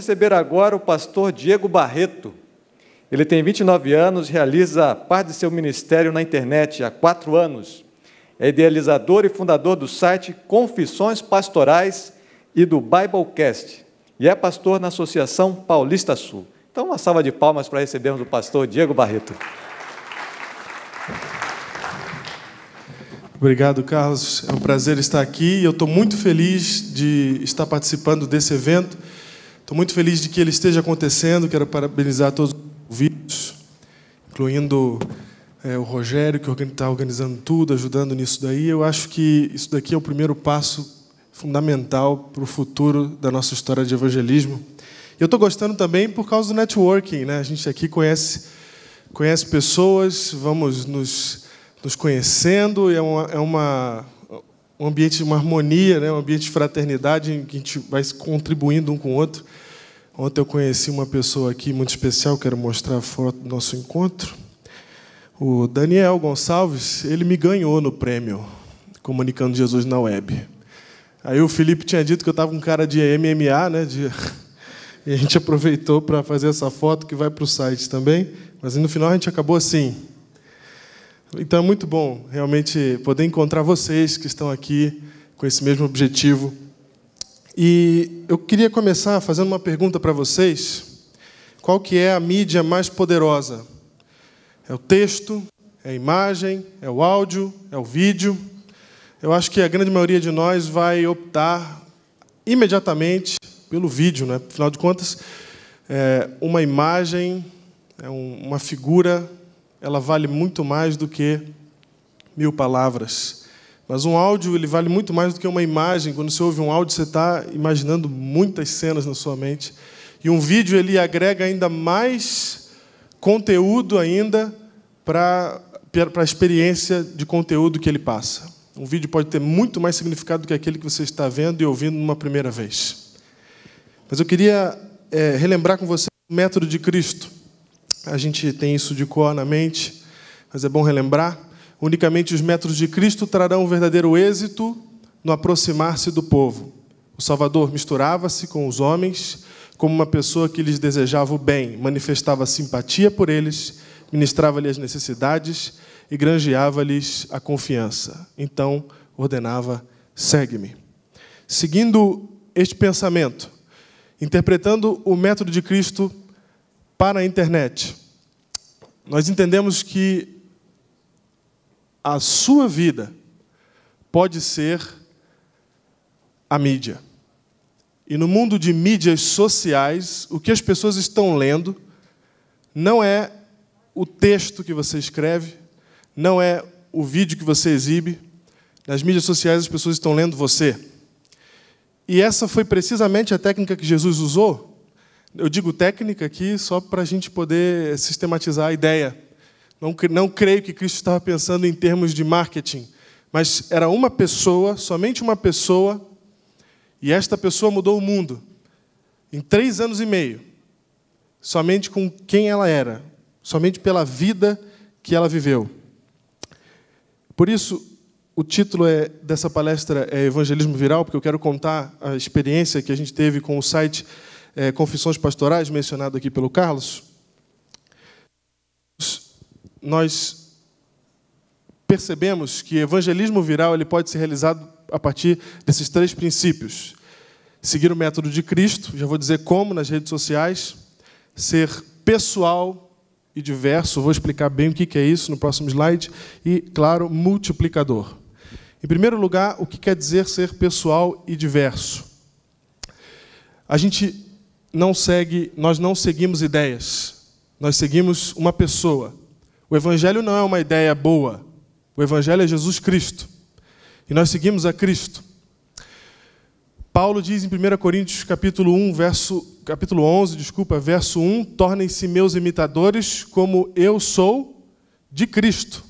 receber agora o pastor Diego Barreto. Ele tem 29 anos, realiza parte de seu ministério na internet há 4 anos. É idealizador e fundador do site Confissões Pastorais e do Biblecast. E é pastor na Associação Paulista Sul. Então, uma salva de palmas para recebermos o pastor Diego Barreto. Obrigado, Carlos. É um prazer estar aqui. Eu estou muito feliz de estar participando desse evento. Estou muito feliz de que ele esteja acontecendo. Quero parabenizar todos os convidados, incluindo o Rogério, que está organizando tudo, ajudando nisso daí. Eu acho que isso daqui é o primeiro passo fundamental para o futuro da nossa história de evangelismo. Eu estou gostando também por causa do networking, né? A gente aqui conhece pessoas, vamos nos conhecendo, é um ambiente de uma harmonia, né? Um ambiente de fraternidade em que a gente vai contribuindo um com o outro. Ontem eu conheci uma pessoa aqui muito especial, quero mostrar a foto do nosso encontro. O Daniel Gonçalves, ele me ganhou no prêmio Comunicando Jesus na Web. Aí o Felipe tinha dito que eu estava com cara de MMA, né? E a gente aproveitou para fazer essa foto que vai para o site também, mas no final a gente acabou assim. Então é muito bom realmente poder encontrar vocês que estão aqui com esse mesmo objetivo. E eu queria começar fazendo uma pergunta para vocês. Qual que é a mídia mais poderosa? É o texto? É a imagem? É o áudio? É o vídeo? Eu acho que a grande maioria de nós vai optar imediatamente pelo vídeo, né? Afinal de contas, uma imagem, uma figura, ela vale muito mais do que 1000 palavras. Mas um áudio, ele vale muito mais do que uma imagem. Quando você ouve um áudio, você está imaginando muitas cenas na sua mente. E um vídeo, ele agrega ainda mais conteúdo ainda para a experiência de conteúdo que ele passa. Um vídeo pode ter muito mais significado do que aquele que você está vendo e ouvindo numa primeira vez. Mas eu queria relembrar com você o método de Cristo. A gente tem isso de cor na mente, mas é bom relembrar. Unicamente os métodos de Cristo trarão um verdadeiro êxito no aproximar-se do povo. O Salvador misturava-se com os homens como uma pessoa que lhes desejava o bem, manifestava simpatia por eles, ministrava-lhes as necessidades e granjeava-lhes a confiança. Então, ordenava, segue-me. Seguindo este pensamento, interpretando o método de Cristo para a internet, nós entendemos que a sua vida pode ser a mídia. E no mundo de mídias sociais, o que as pessoas estão lendo não é o texto que você escreve, não é o vídeo que você exibe. Nas mídias sociais, as pessoas estão lendo você. E essa foi precisamente a técnica que Jesus usou. Eu digo técnica aqui só para a gente poder sistematizar a ideia. Não creio que Cristo estava pensando em termos de marketing, mas era uma pessoa, somente uma pessoa, e esta pessoa mudou o mundo. Em 3 anos e meio, somente com quem ela era, somente pela vida que ela viveu. Por isso, o título dessa palestra é Evangelismo Viral, porque eu quero contar a experiência que a gente teve com o site Confissões Pastorais, mencionado aqui pelo Carlos. Nós percebemos que evangelismo viral ele pode ser realizado a partir desses 3 princípios. Seguir o método de Cristo, já vou dizer como nas redes sociais, ser pessoal e diverso, vou explicar bem o que é isso no próximo slide, e, claro, multiplicador. Em primeiro lugar, o que quer dizer ser pessoal e diverso? Nós não seguimos ideias, nós seguimos uma pessoa. O Evangelho não é uma ideia boa, o Evangelho é Jesus Cristo. E nós seguimos a Cristo. Paulo diz em 1 Coríntios capítulo 11, verso 1, tornem-se meus imitadores como eu sou de Cristo.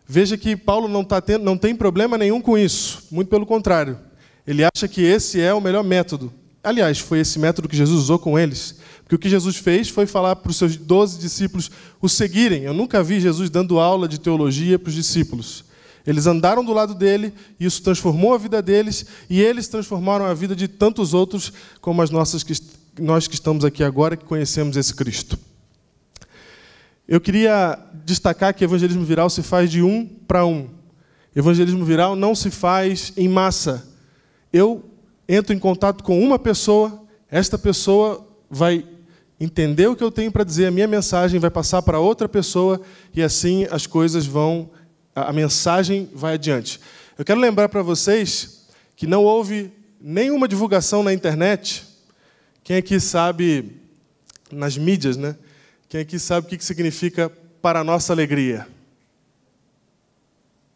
Veja que Paulo não tem problema nenhum com isso, muito pelo contrário. Ele acha que esse é o melhor método. Aliás, foi esse método que Jesus usou com eles. Porque o que Jesus fez foi falar para os seus 12 discípulos o seguirem. Eu nunca vi Jesus dando aula de teologia para os discípulos. Eles andaram do lado dele, e isso transformou a vida deles, e eles transformaram a vida de tantos outros, como as nossas nós que estamos aqui agora, que conhecemos esse Cristo. Eu queria destacar que evangelismo viral se faz de um para um. Evangelismo viral não se faz em massa. Eu entro em contato com uma pessoa, esta pessoa vai entender o que eu tenho para dizer, a minha mensagem vai passar para outra pessoa, e assim as coisas vão, a mensagem vai adiante. Eu quero lembrar para vocês que não houve nenhuma divulgação na internet. Quem aqui sabe, nas mídias, né? Quem aqui sabe o que significa para a nossa alegria?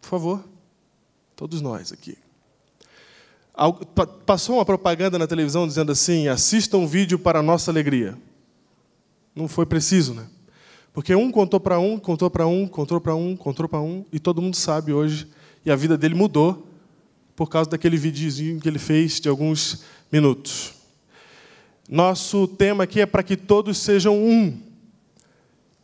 Por favor, todos nós aqui. Passou uma propaganda na televisão dizendo assim: assista um vídeo para a nossa alegria. Não foi preciso, né? Porque um contou para um, contou para um, contou para um, contou para um, e todo mundo sabe hoje, e a vida dele mudou por causa daquele videozinho que ele fez de alguns minutos. Nosso tema aqui é para que todos sejam um.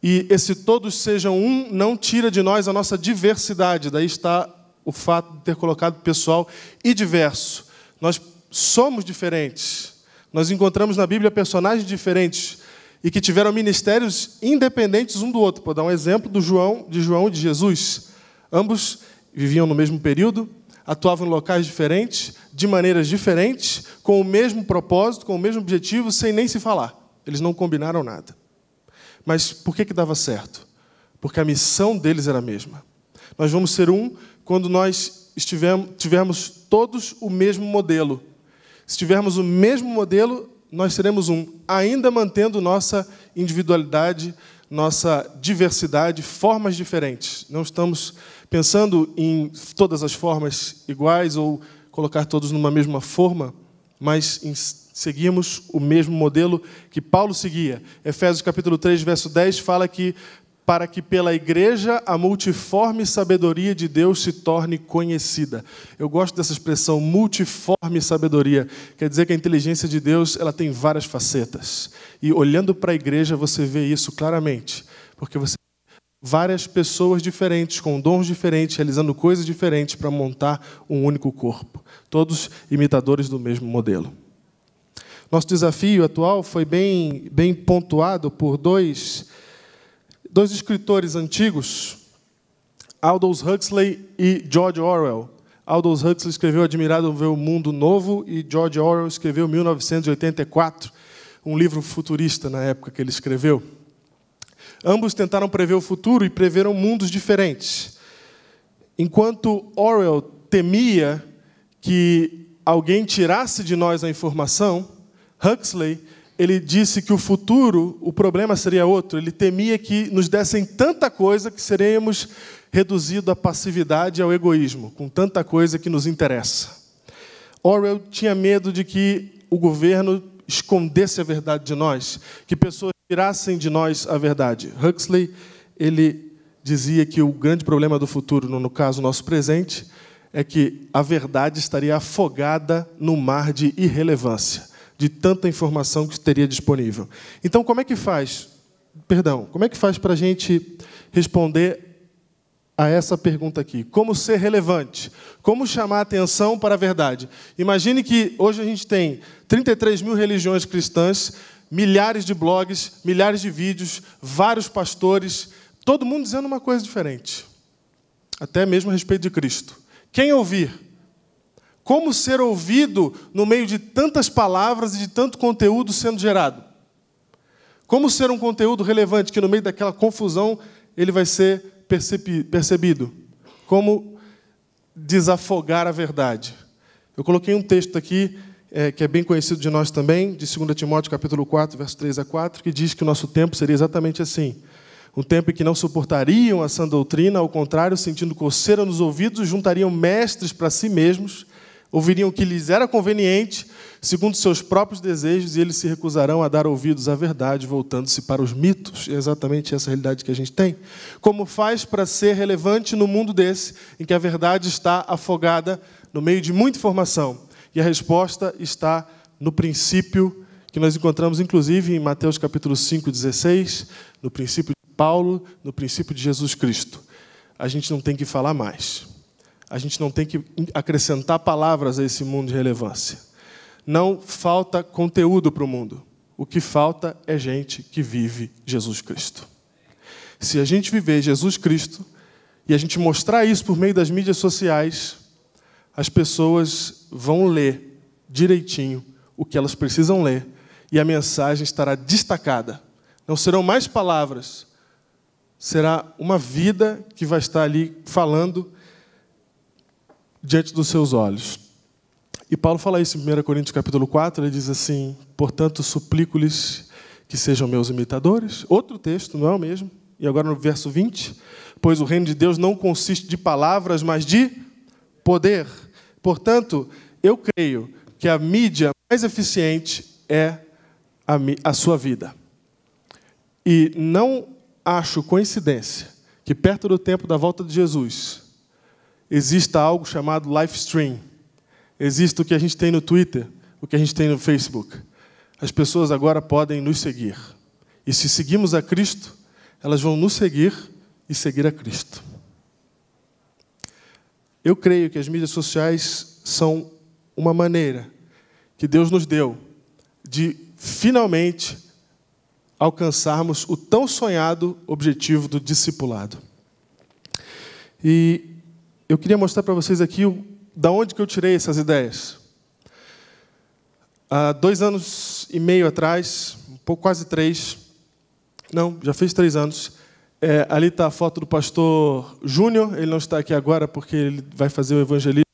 E esse todos sejam um não tira de nós a nossa diversidade. Daí está o fato de ter colocado pessoal e diverso. Nós somos diferentes. Nós encontramos na Bíblia personagens diferentes e que tiveram ministérios independentes um do outro. Vou dar um exemplo de João e de Jesus. Ambos viviam no mesmo período, atuavam em locais diferentes, de maneiras diferentes, com o mesmo propósito, com o mesmo objetivo, sem nem se falar. Eles não combinaram nada. Mas por que dava certo? Porque a missão deles era a mesma. Nós vamos ser um quando nós tivermos todos o mesmo modelo. Se tivermos o mesmo modelo, nós seremos um, ainda mantendo nossa individualidade, nossa diversidade, formas diferentes. Não estamos pensando em todas as formas iguais ou colocar todos numa mesma forma, mas seguimos o mesmo modelo que Paulo seguia. Efésios capítulo 3, verso 10, fala que para que pela igreja a multiforme sabedoria de Deus se torne conhecida. Eu gosto dessa expressão, multiforme sabedoria. Quer dizer que a inteligência de Deus ela tem várias facetas. E olhando para a igreja você vê isso claramente, porque você várias pessoas diferentes, com dons diferentes, realizando coisas diferentes para montar um único corpo. Todos imitadores do mesmo modelo. Nosso desafio atual foi bem pontuado por dois escritores antigos, Aldous Huxley e George Orwell. Aldous Huxley escreveu Admirável Mundo Novo e George Orwell escreveu 1984, um livro futurista na época que ele escreveu. Ambos tentaram prever o futuro e preveram mundos diferentes. Enquanto Orwell temia que alguém tirasse de nós a informação, Huxley, ele disse que o futuro, o problema seria outro. Ele temia que nos dessem tanta coisa que seríamos reduzidos à passividade e ao egoísmo, com tanta coisa que nos interessa. Orwell tinha medo de que o governo escondesse a verdade de nós, que pessoas tirassem de nós a verdade. Huxley, ele dizia que o grande problema do futuro, no caso nosso presente, é que a verdade estaria afogada no mar de irrelevância, de tanta informação que teria disponível. Então, como é que faz para a gente responder a essa pergunta aqui? Como ser relevante? Como chamar a atenção para a verdade? Imagine que hoje a gente tem 33 mil religiões cristãs, milhares de blogs, milhares de vídeos, vários pastores, todo mundo dizendo uma coisa diferente, até mesmo a respeito de Cristo. Quem ouvir? Como ser ouvido no meio de tantas palavras e de tanto conteúdo sendo gerado? Como ser um conteúdo relevante que no meio daquela confusão ele vai ser percebido? Como desafogar a verdade? Eu coloquei um texto aqui que é bem conhecido de nós também, de 2 Timóteo capítulo 4, verso 3 a 4, que diz que o nosso tempo seria exatamente assim. Um tempo em que não suportariam a sã doutrina, ao contrário, sentindo coceira nos ouvidos, juntariam mestres para si mesmos, ouviriam o que lhes era conveniente, segundo seus próprios desejos, e eles se recusarão a dar ouvidos à verdade, voltando-se para os mitos. É exatamente essa realidade que a gente tem. Como faz para ser relevante no mundo desse, em que a verdade está afogada no meio de muita informação? E a resposta está no princípio que nós encontramos, inclusive, em Mateus capítulo 5, 16, no princípio de Paulo, no princípio de Jesus Cristo. A gente não tem que falar mais. A gente não tem que acrescentar palavras a esse mundo de relevância. Não falta conteúdo para o mundo. O que falta é gente que vive Jesus Cristo. Se a gente viver Jesus Cristo e a gente mostrar isso por meio das mídias sociais, as pessoas vão ler direitinho o que elas precisam ler e a mensagem estará destacada. Não serão mais palavras, será uma vida que vai estar ali falando diante dos seus olhos. E Paulo fala isso em 1 Coríntios capítulo 4, ele diz assim: portanto, suplico-lhes que sejam meus imitadores. Outro texto, não é o mesmo. E agora no verso 20, pois o reino de Deus não consiste de palavras, mas de poder. Portanto, eu creio que a mídia mais eficiente é a sua vida. E não acho coincidência que perto do tempo da volta de Jesus exista algo chamado live stream. Existe o que a gente tem no Twitter, o que a gente tem no Facebook. As pessoas agora podem nos seguir. E se seguimos a Cristo, elas vão nos seguir e seguir a Cristo. Eu creio que as mídias sociais são uma maneira que Deus nos deu de finalmente alcançarmos o tão sonhado objetivo do discipulado. E eu queria mostrar para vocês aqui da onde que eu tirei essas ideias. Há 2 anos e meio atrás, quase 3, não, já fez 3 anos, ali está a foto do pastor Júnior. Ele não está aqui agora porque ele vai fazer o evangelismo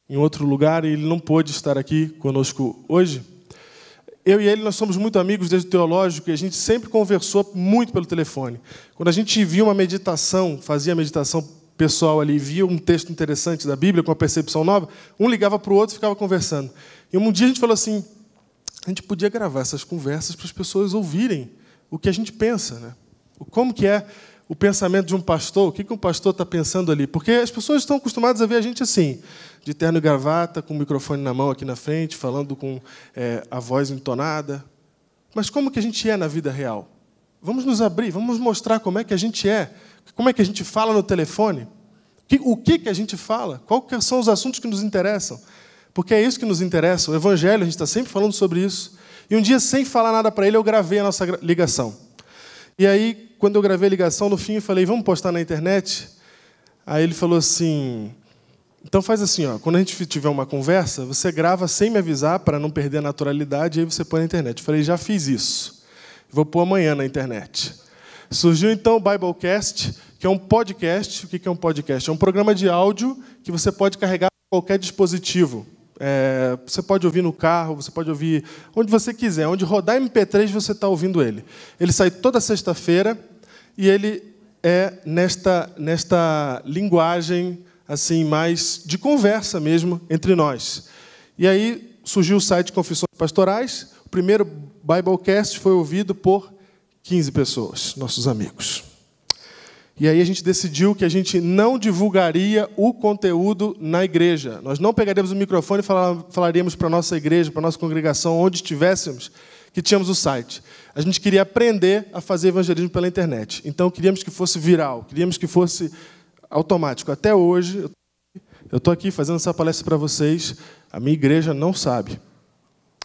em outro lugar e ele não pôde estar aqui conosco hoje. Eu e ele, nós somos muito amigos desde o teológico e a gente sempre conversou muito pelo telefone. Quando a gente via uma meditação, fazia a meditação pessoal ali, via um texto interessante da Bíblia com uma percepção nova, um ligava para o outro e ficava conversando. E um dia a gente falou assim, a gente podia gravar essas conversas para as pessoas ouvirem o que a gente pensa, né? Como que é o pensamento de um pastor, o que um pastor está pensando ali. Porque as pessoas estão acostumadas a ver a gente assim, de terno e gravata, com o microfone na mão aqui na frente, falando com a voz entonada. Mas como que a gente é na vida real? Vamos nos abrir, vamos mostrar como é que a gente é, como é que a gente fala no telefone, o que a gente fala, quais são os assuntos que nos interessam. Porque é isso que nos interessa. O Evangelho, a gente está sempre falando sobre isso. E um dia, sem falar nada para ele, eu gravei a nossa ligação. E aí, quando eu gravei a ligação, no fim, eu falei, vamos postar na internet? Aí ele falou assim, então faz assim, ó, quando a gente tiver uma conversa, você grava sem me avisar, para não perder a naturalidade, e aí você põe na internet. Eu falei, já fiz isso. Vou pôr amanhã na internet. Surgiu, então, o Biblecast, que é um podcast. O que é um podcast? É um programa de áudio que você pode carregar em qualquer dispositivo. Você pode ouvir no carro, você pode ouvir onde você quiser. Onde rodar MP3, você está ouvindo ele. Ele sai toda sexta-feira e ele é nesta linguagem assim mais de conversa mesmo entre nós. E aí surgiu o site Confissões Pastorais. O primeiro Biblecast foi ouvido por 15 pessoas, nossos amigos. E aí a gente decidiu que a gente não divulgaria o conteúdo na igreja. Nós não pegaríamos o microfone e falaríamos para a nossa igreja, para a nossa congregação, onde estivéssemos, que tínhamos o site. A gente queria aprender a fazer evangelismo pela internet. Então, queríamos que fosse viral, queríamos que fosse automático. Até hoje, eu estou aqui fazendo essa palestra para vocês, a minha igreja não sabe.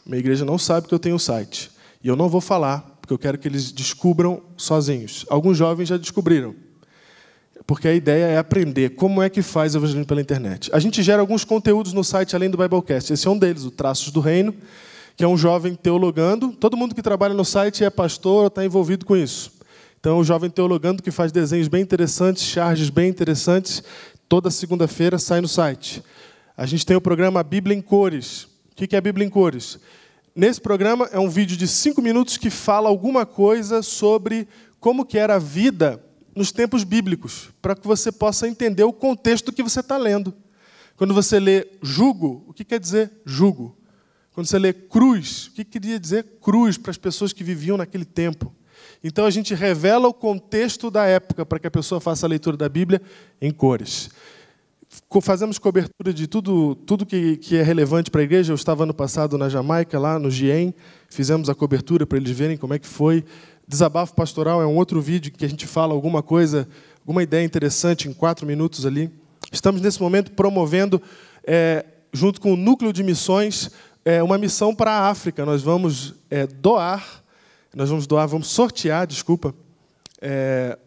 Minha igreja não sabe que eu tenho um site. E eu não vou falar, porque eu quero que eles descubram sozinhos. Alguns jovens já descobriram. Porque a ideia é aprender como é que faz o evangelismo pela internet. A gente gera alguns conteúdos no site, além do Biblecast. Esse é um deles, o Traços do Reino, que é um jovem teologando. Todo mundo que trabalha no site é pastor ou está envolvido com isso. Então, o jovem teologando que faz desenhos bem interessantes, charges bem interessantes, toda segunda-feira sai no site. A gente tem o programa Bíblia em Cores. O que é a Bíblia em Cores? Nesse programa é um vídeo de 5 minutos que fala alguma coisa sobre como que era a vida nos tempos bíblicos, para que você possa entender o contexto que você está lendo. Quando você lê jugo, o que quer dizer jugo? Quando você lê cruz, o que queria dizer cruz para as pessoas que viviam naquele tempo? Então, a gente revela o contexto da época para que a pessoa faça a leitura da Bíblia em cores. Fazemos cobertura de tudo que é relevante para a igreja. Eu estava ano passado na Jamaica, lá no Gien, fizemos a cobertura para eles verem como é que foi. Desabafo Pastoral é um outro vídeo que a gente fala alguma coisa, alguma ideia interessante em 4 minutos ali. Estamos, nesse momento, promovendo, junto com o Núcleo de Missões, uma missão para a África. Nós vamos vamos sortear,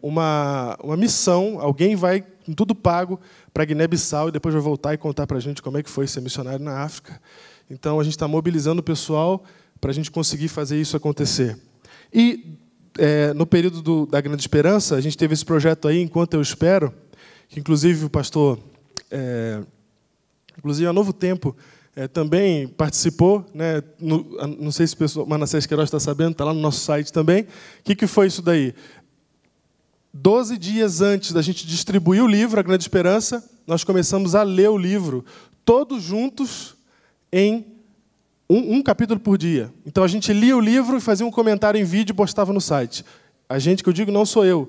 uma missão. Alguém vai, com tudo pago, para Guiné-Bissau e depois vai voltar e contar para a gente como é que foi ser missionário na África. Então, a gente está mobilizando o pessoal para a gente conseguir fazer isso acontecer. E, no período da Grande Esperança, a gente teve esse projeto aí, Enquanto Eu Espero, que, inclusive, o pastor, a Novo Tempo, também participou, né? Não sei se o pessoal, Manassés Queiroz está sabendo, está lá no nosso site também. O que foi isso daí? 12 dias antes da gente distribuir o livro, A Grande Esperança, nós começamos a ler o livro, todos juntos, em um capítulo por dia. Então, a gente lia o livro e fazia um comentário em vídeo e postava no site. A gente, que eu digo, não sou eu,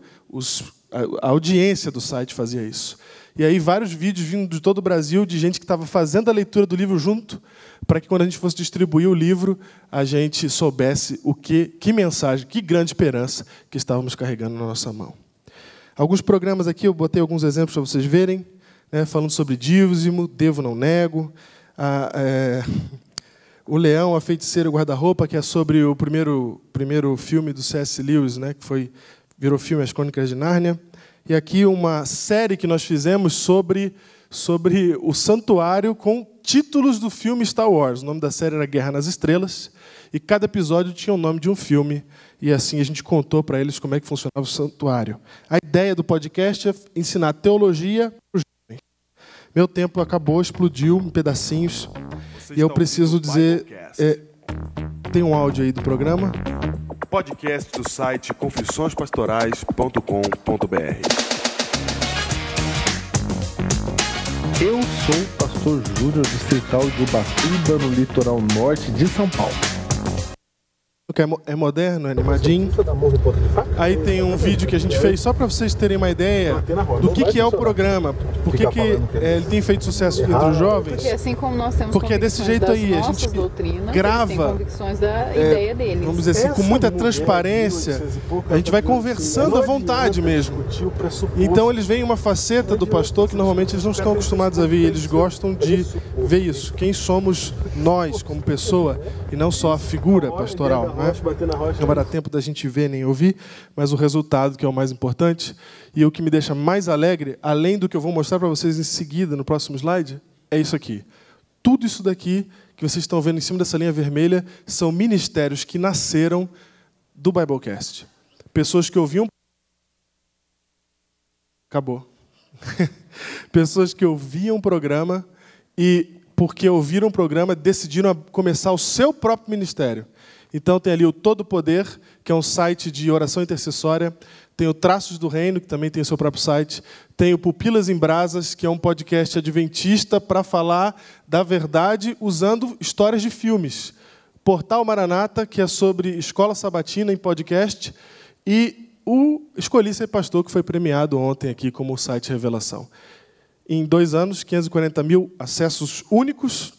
a audiência do site fazia isso. E aí, vários vídeos vindo de todo o Brasil, de gente que estava fazendo a leitura do livro junto, para que, quando a gente fosse distribuir o livro, a gente soubesse que mensagem, que grande esperança que estávamos carregando na nossa mão. Alguns programas aqui, eu botei alguns exemplos para vocês verem, né, falando sobre dízimo, devo, não nego. O Leão, a Feiticeira e o Guarda-Roupa, que é sobre o primeiro filme do C.S. Lewis, né, que virou filme, As Crônicas de Nárnia. E aqui uma série que nós fizemos sobre o santuário com títulos do filme Star Wars. O nome da série era Guerra nas Estrelas, e cada episódio tinha o nome de um filme, e assim a gente contou para eles como é que funcionava o santuário. A ideia do podcast é ensinar teologia para os jovens. Meu tempo acabou, explodiu em pedacinhos, e eu preciso dizer... tem um áudio aí do programa. Podcast do site confissõespastorais.com.br. Eu sou o pastor Júnior, distrital de Ubatuba, no litoral norte de São Paulo. É moderno, é animadinho. Aí tem um vídeo que a gente fez só para vocês terem uma ideia do que é o programa. Por que ele tem feito sucesso entre os jovens? Porque assim como nós temos porque é desse jeito aí, a gente grava, convicções da ideia deles. Vamos dizer assim, com muita transparência, a gente vai conversando à vontade mesmo. Então eles veem uma faceta do pastor que normalmente eles não estão acostumados a ver, eles gostam de ver isso. Quem somos nós como pessoa e não só a figura pastoral. Não vai dar tempo da gente ver nem ouvir, mas o resultado que é o mais importante. E o que me deixa mais alegre, além do que eu vou mostrar para vocês em seguida, no próximo slide, é isso aqui. Tudo isso daqui que vocês estão vendo em cima dessa linha vermelha são ministérios que nasceram do Biblecast. Pessoas que ouviam... Acabou. Pessoas que ouviam o programa e, porque ouviram o programa, decidiram começar o seu próprio ministério. Então, tem ali o Todo Poder, que é um site de oração intercessória. Tem o Traços do Reino, que também tem o seu próprio site. Tem o Pupilas em Brasas, que é um podcast adventista para falar da verdade usando histórias de filmes. Portal Maranata, que é sobre escola sabatina em podcast. E o Escolhi Ser Pastor, que foi premiado ontem aqui como site Revelação. Em 2 anos, 540 mil acessos únicos,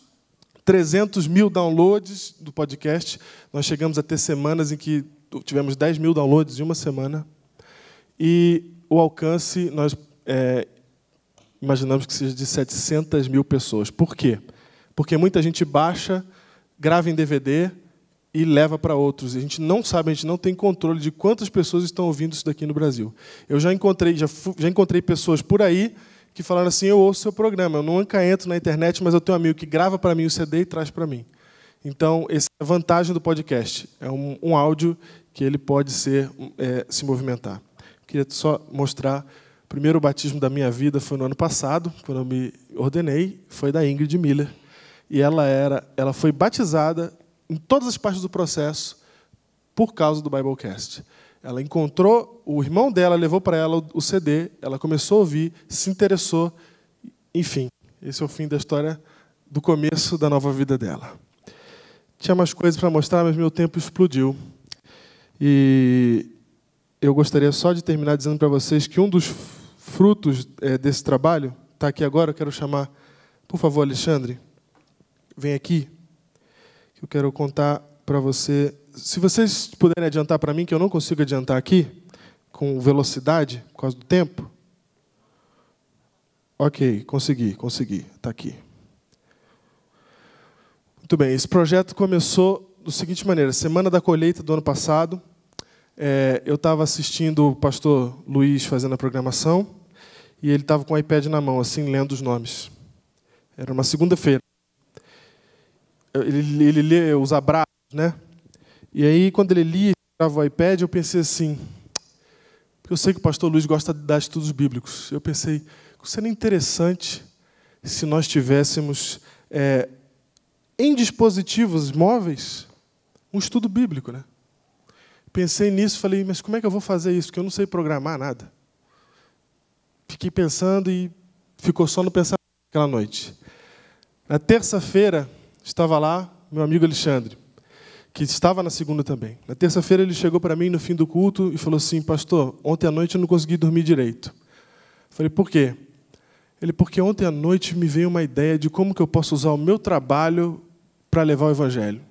300 mil downloads do podcast. Nós chegamos a ter semanas em que tivemos 10 mil downloads em uma semana. E o alcance, nós imaginamos que seja de 700 mil pessoas. Por quê? Porque muita gente baixa, grava em DVD e leva para outros. A gente não sabe, a gente não tem controle de quantas pessoas estão ouvindo isso daqui no Brasil. Eu já encontrei pessoas por aí que falaram assim, eu ouço seu programa, eu nunca entro na internet, mas eu tenho um amigo que grava para mim o CD e traz para mim. Então, essa é a vantagem do podcast. É um áudio que ele pode se movimentar. Queria só mostrar, o primeiro batismo da minha vida foi no ano passado, quando eu me ordenei, foi da Ingrid Miller. E ela foi batizada em todas as partes do processo por causa do Biblecast. Ela encontrou, o irmão dela levou para ela o CD, ela começou a ouvir, se interessou, enfim, esse é o fim da história do começo da nova vida dela. Tinha mais coisas para mostrar, mas meu tempo explodiu. E eu gostaria só de terminar dizendo para vocês que um dos frutos desse trabalho está aqui agora. Eu quero chamar, por favor, Alexandre, vem aqui, que eu quero contar para você. Se vocês puderem adiantar para mim, que eu não consigo adiantar aqui, com velocidade, por causa do tempo. Ok, consegui, está aqui. Muito bem, esse projeto começou da seguinte maneira: semana da colheita do ano passado, eu estava assistindo o pastor Luiz fazendo a programação, e ele estava com o iPad na mão, assim, lendo os nomes. Era uma segunda-feira. Ele lê os abraços, né? E aí, quando ele lia o iPad, eu pensei assim, porque eu sei que o pastor Luiz gosta de dar estudos bíblicos. Eu pensei, seria interessante se nós tivéssemos, em dispositivos móveis, um estudo bíblico, né? Pensei nisso, falei, mas como é que eu vou fazer isso? Porque eu não sei programar nada. Fiquei pensando e ficou só no pensamento aquela noite. Na terça-feira, estava lá meu amigo Alexandre, que estava na segunda também. Na terça-feira ele chegou para mim no fim do culto e falou assim, pastor, ontem à noite eu não consegui dormir direito. Falei, por quê? Ele, porque ontem à noite me veio uma ideia de como que eu posso usar o meu trabalho para levar o evangelho.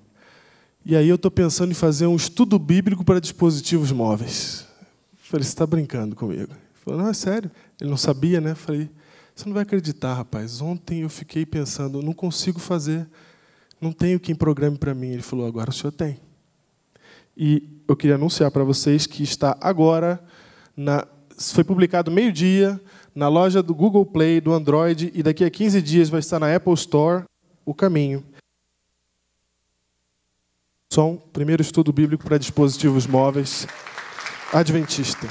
E aí eu estou pensando em fazer um estudo bíblico para dispositivos móveis. Falei, você está brincando comigo? Ele falou, não, é sério. Ele não sabia, né? Falei, você não vai acreditar, rapaz. Ontem eu fiquei pensando, eu não consigo fazer, não tenho quem programe para mim. Ele falou, agora o senhor tem. E eu queria anunciar para vocês que está agora, foi publicado meio-dia, na loja do Google Play, do Android, e daqui a 15 dias vai estar na Apple Store, o caminho. Som, primeiro estudo bíblico para dispositivos móveis, adventista.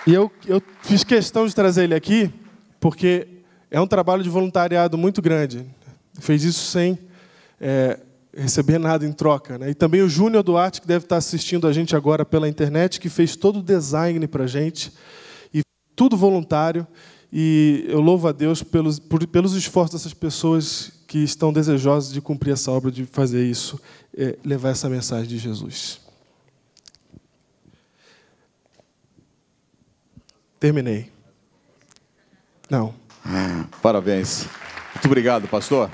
E eu fiz questão de trazer ele aqui, porque é um trabalho de voluntariado muito grande. Fez isso sem receber nada em troca, né? E também o Júnior Duarte, que deve estar assistindo a gente agora pela internet, que fez todo o design para a gente, e tudo voluntário. E eu louvo a Deus pelos esforços dessas pessoas que estão desejosas de cumprir essa obra, de fazer isso, levar essa mensagem de Jesus. Terminei. Não. Parabéns. Muito obrigado, pastor.